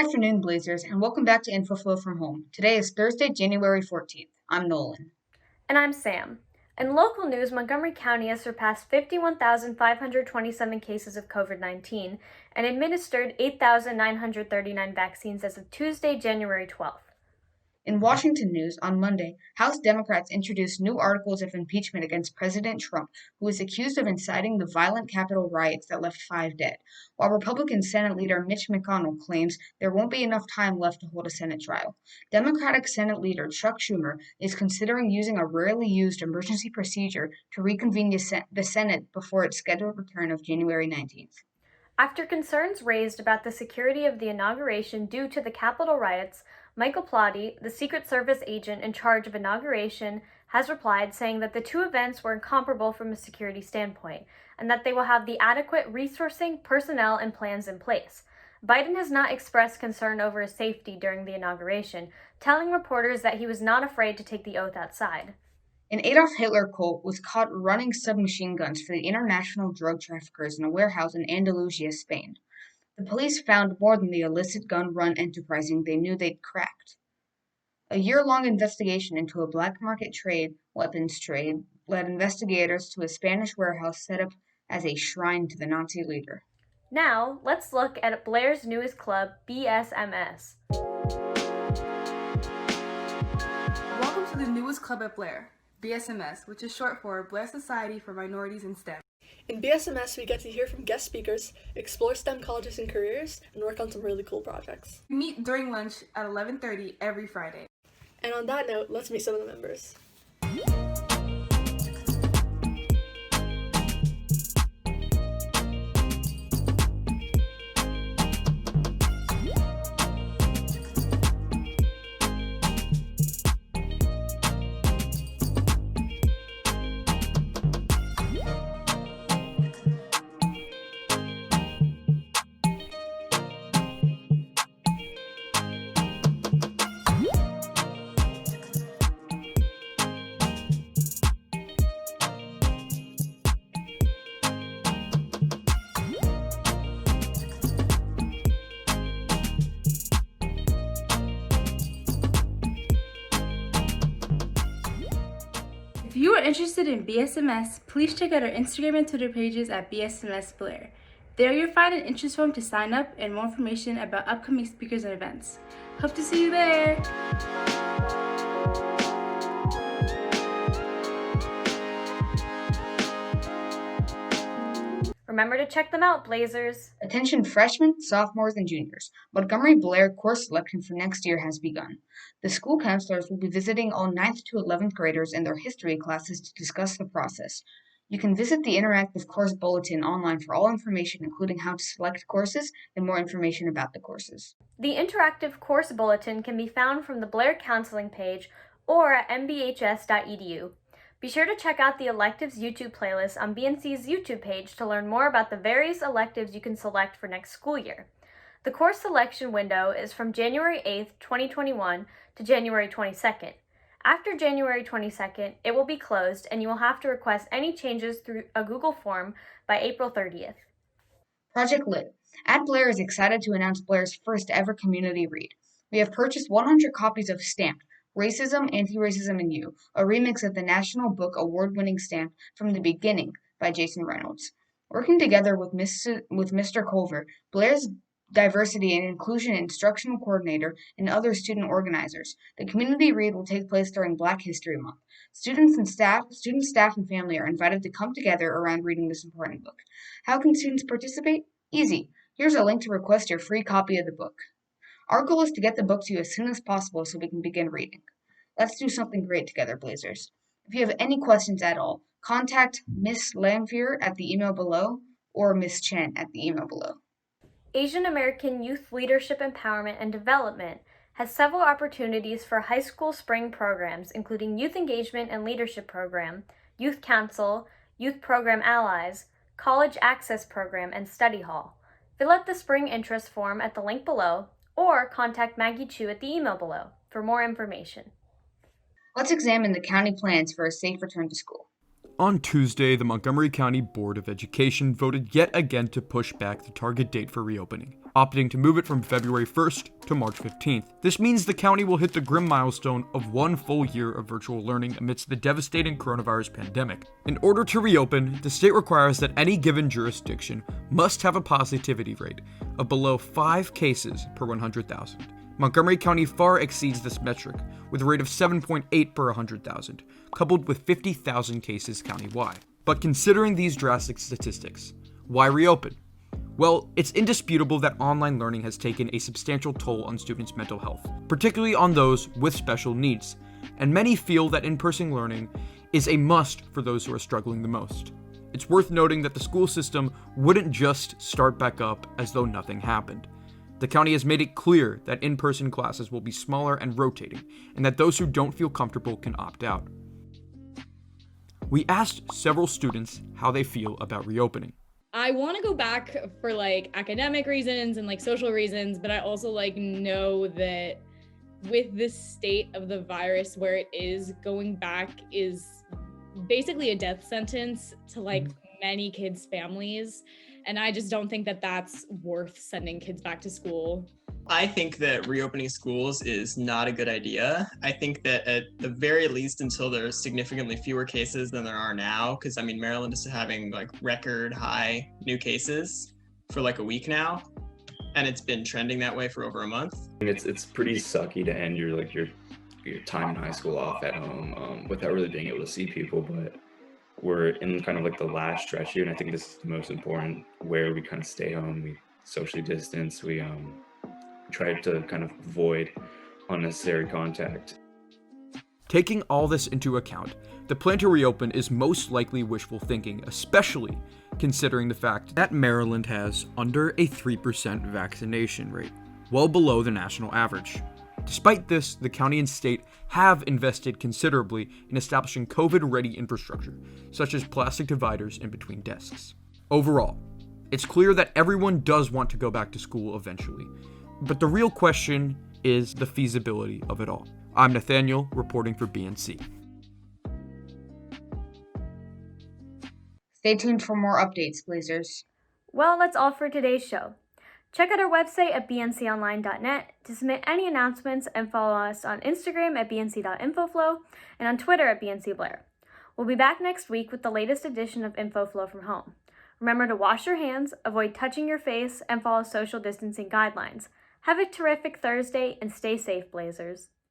afternoon, Blazers, and welcome back to InfoFlow from home. Today is Thursday, January 14th. I'm Nolan. And I'm Sam. In local news, Montgomery County has surpassed 51,527 cases of COVID 19 and administered 8,939 vaccines as of Tuesday, January 12th. In Washington news, on Monday, House Democrats introduced new articles of impeachment against President Trump, who is accused of inciting the violent Capitol riots that left 5 dead, while Republican Senate leader Mitch McConnell claims there won't be enough time left to hold a Senate trial. Democratic Senate leader Chuck Schumer is considering using a rarely used emergency procedure to reconvene the Senate before its scheduled return of January 19th. After concerns raised about the security of the inauguration due to the Capitol riots, Michael Plotty, the Secret Service agent in charge of inauguration, has replied saying that the two events were incomparable from a security standpoint and that they will have the adequate resourcing, personnel, and plans in place. Biden has not expressed concern over his safety during the inauguration, telling reporters that he was not afraid to take the oath outside. An Adolf Hitler cult was caught running submachine guns for the international drug traffickers in a warehouse in Andalusia, Spain. The police found more than the illicit gun run enterprising they knew they'd cracked. A year-long investigation into a black market weapons trade, led investigators to a Spanish warehouse set up as a shrine to the Nazi leader. Now, let's look at Blair's newest club, BSMS. Welcome to the newest club at Blair, BSMS, which is short for Blair Society for Minorities in STEM. In BSMS, we get to hear from guest speakers, explore STEM colleges and careers, and work on some really cool projects. We meet during lunch at 11:30 every Friday. And on that note, let's meet some of the members. If you are interested in BSMS, please check out our Instagram and Twitter pages at BSMS Blair. There you'll find an interest form to sign up and more information about upcoming speakers and events. Hope to see you there! Remember to check them out, Blazers! Attention freshmen, sophomores, and juniors. Montgomery Blair course selection for next year has begun. The school counselors will be visiting all 9th to 11th graders in their history classes to discuss the process. You can visit the interactive course bulletin online for all information, including how to select courses and more information about the courses. The interactive course bulletin can be found from the Blair Counseling page or at mbhs.edu. Be sure to check out the electives YouTube playlist on BNC's YouTube page to learn more about the various electives you can select for next school year. The course selection window is from January 8th, 2021 to January 22nd. After January 22nd, it will be closed and you will have to request any changes through a Google form by April 30th. Project Lit. At Blair is excited to announce Blair's first ever community read. We have purchased 100 copies of Stamped, Racism, Anti-Racism, and You, a remix of the National Book Award-winning Stamp From the Beginning by Jason Reynolds. Working together with Mr. Culver, Blair's Diversity and Inclusion Instructional Coordinator, and other student organizers, the community read will take place during Black History Month. Students, staff, and family are invited to come together around reading this important book. How can students participate? Easy. Here's a link to request your free copy of the book. Our goal is to get the book to you as soon as possible so we can begin reading. Let's do something great together, Blazers. If you have any questions at all, contact Miss Lamphere at the email below or Miss Chen at the email below. Asian American Youth Leadership Empowerment and Development has several opportunities for high school spring programs, including Youth Engagement and Leadership Program, Youth Council, Youth Program Allies, College Access Program, and Study Hall. Fill out the spring interest form at the link below or contact Maggie Chu at the email below for more information. Let's examine the county plans for a safe return to school. On Tuesday, the Montgomery County Board of Education voted yet again to push back the target date for reopening. opting to move it from February 1st to March 15th. This means the county will hit the grim milestone of 1 full year of virtual learning amidst the devastating coronavirus pandemic. In order to reopen, the state requires that any given jurisdiction must have a positivity rate of below 5 cases per 100,000. Montgomery County far exceeds this metric, with a rate of 7.8 per 100,000, coupled with 50,000 cases countywide. But considering these drastic statistics, why reopen? Well, it's indisputable that online learning has taken a substantial toll on students' mental health, particularly on those with special needs, and many feel that in-person learning is a must for those who are struggling the most. It's worth noting that the school system wouldn't just start back up as though nothing happened. The county has made it clear that in-person classes will be smaller and rotating, and that those who don't feel comfortable can opt out. We asked several students how they feel about reopening. I want to go back for academic reasons and social reasons, but I also know that with this state of the virus where it is, going back is basically a death sentence to many kids' families. And I just don't think that that's worth sending kids back to school. I think that reopening schools is not a good idea. I think that at the very least, until there's significantly fewer cases than there are now, because Maryland is having record high new cases for a week now, and it's been trending that way for over a month. It's pretty sucky to end your time in high school off at home without really being able to see people, but we're in kind of the last stretch here, and I think this is the most important, where we kind of stay home, we socially distance, we try to kind of avoid unnecessary contact. Taking all this into account, the plan to reopen is most likely wishful thinking, especially considering the fact that Maryland has under a 3% vaccination rate, well below the national average. Despite this, the county and state have invested considerably in establishing COVID-ready infrastructure, such as plastic dividers in between desks. Overall, it's clear that everyone does want to go back to school eventually, but the real question is the feasibility of it all. I'm Nathaniel, reporting for BNC. Stay tuned for more updates, Blazers. Well, that's all for today's show. Check out our website at bnconline.net to submit any announcements and follow us on Instagram at bnc.infoflow and on Twitter at bncblair. We'll be back next week with the latest edition of InfoFlow from home. Remember to wash your hands, avoid touching your face, and follow social distancing guidelines. Have a terrific Thursday and stay safe, Blazers.